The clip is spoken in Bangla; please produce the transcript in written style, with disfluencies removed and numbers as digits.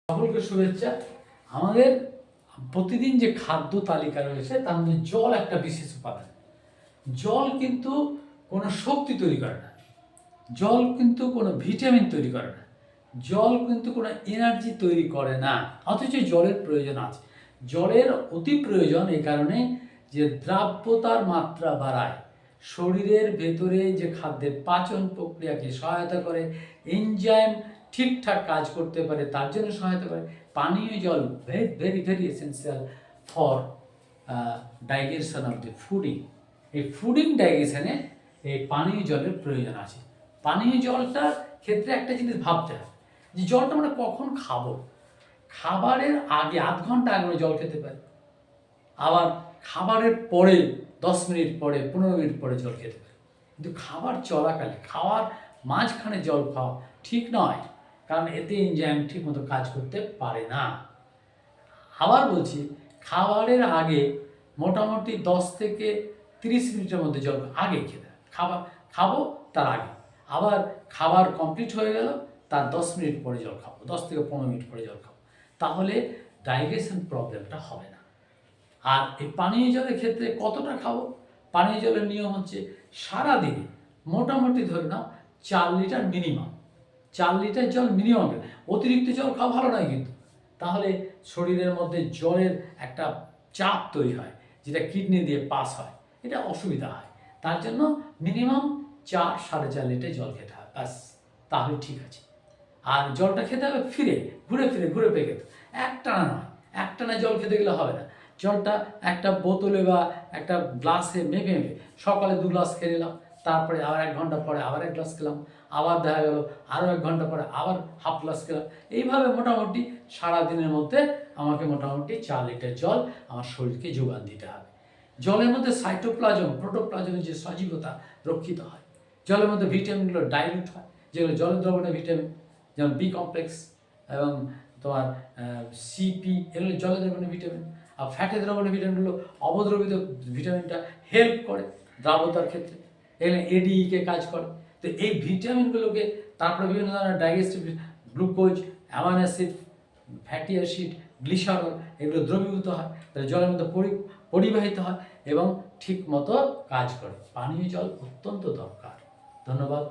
সকলকে শুভেচ্ছা। আমাদের প্রতিদিন যে খাদ্য তালিকা রয়েছে তার মধ্যে জল একটা বিশেষ উপাদান। জল কিন্তু কোনো শক্তি তৈরি করে না, জল কিন্তু কোনো ভিটামিন তৈরি করে না, জল কিন্তু কোনো এনার্জি তৈরি করে না, অথচ জলের প্রয়োজন আছে। জলের অতি প্রয়োজন এই কারণে যে দ্রাব্যতার মাত্রা বাড়ায়, শরীরের ভেতরে যে খাদ্যের পাচন প্রক্রিয়াকে সহায়তা করে, এনজাইম ঠিকঠাক কাজ করতে পারে তার জন্য সহায়তা করে। পানীয় জল very very essential for digestion of the fooding. এই ফুডিং ডাইজেশনে এই পানীয় জলের প্রয়োজন আছে। পানীয় জলটার ক্ষেত্রে একটা জিনিস ভাবতে হবে যে জলটা আমরা কখন খাবো। খাবারের আগে আধ ঘন্টা আগে আমরা জল খেতে পারি, আবার খাবারের পরে 10 মিনিট পরে 15 মিনিট পরে জল খেতে পারি, কিন্তু খাবার চলাকালে খাওয়ার মাঝখানে জল খাওয়া ঠিক নয়, কারণ এতে এনজাইম ঠিক মতো কাজ করতে পারে না। আবার বলছি, খাবারের আগে মোটামুটি 10 থেকে 30 মিনিটের মধ্যে জল আগে খেতে খাবো তার আগে, আবার খাবার কমপ্লিট হয়ে গেল তার 10 মিনিট পরে জল খাবো, 10 থেকে 15 মিনিট পরে জল খাবো, তাহলে ডাইজেশন প্রবলেমটা হবে না। আর এই পানীয় জলের ক্ষেত্রে কতটা খাবো? পানীয় জলের নিয়ম হচ্ছে সারাদিনে মোটামুটি ধরে নাও 4 লিটার মিনিমাম, 4 লিটার জল মিনিমাম। অতিরিক্ত জল খাওয়া ভালো নয় কিন্তু, তাহলে শরীরের মধ্যে জলের একটা চাপ তৈরি হয় যেটা কিডনি দিয়ে পাস হয়, এটা অসুবিধা হয়। তার জন্য মিনিমাম 4-4.5 লিটার জল খেতে হবে, ব্যাস, তাহলে ঠিক আছে। আর জলটা খেতে হবে ঘুরে পেয়ে খেতে, একটানা নয়। একটানা জল খেতে গেলে হবে না। জলটা একটা বোতলে বা একটা গ্লাসে মেপে সকালে 2 গ্লাস খেয়ে নিলাম, তারপরে আবার 1 ঘন্টা পরে আবার 1 গ্লাস খেলাম, আবার দেখা গেল আরও 1 ঘন্টা পরে আবার হাফ গ্লাস খেলাম। এইভাবে মোটামুটি সারাদিনের মধ্যে আমাকে মোটামুটি 4 লিটার জল আমার শরীরকে যোগান দিতে হবে। জলের মধ্যে সাইটোপ্লাজম, প্রোটোপ্লাজমের যে সজীবতা রক্ষিত হয়। জলের মধ্যে ভিটামিনগুলো ডাইলিউট হয়, যেগুলো জলের দ্রবণের ভিটামিন, যেমন বি কমপ্লেক্স এবং তোমার সিপি, এগুলো জলের দ্রবণের ভিটামিন। আর ফ্যাটের দ্রবণের ভিটামিনগুলো অবদ্রবিত ভিটামিনটা হেল্প করে দ্রাবতার ক্ষেত্রে, এগুলো এডিইকে কাজ করে। তো এই ভিটামিনগুলোকে তারপরে বিভিন্ন ধরনের digestive, glucose, amino acid, fatty acid, glycerol, এগুলো দ্রবীভূত হয়, তাহলে জলের মধ্যে পরিবাহিত হয় এবং ঠিক মতো কাজ করে। পানীয় জল অত্যন্ত দরকার। ধন্যবাদ।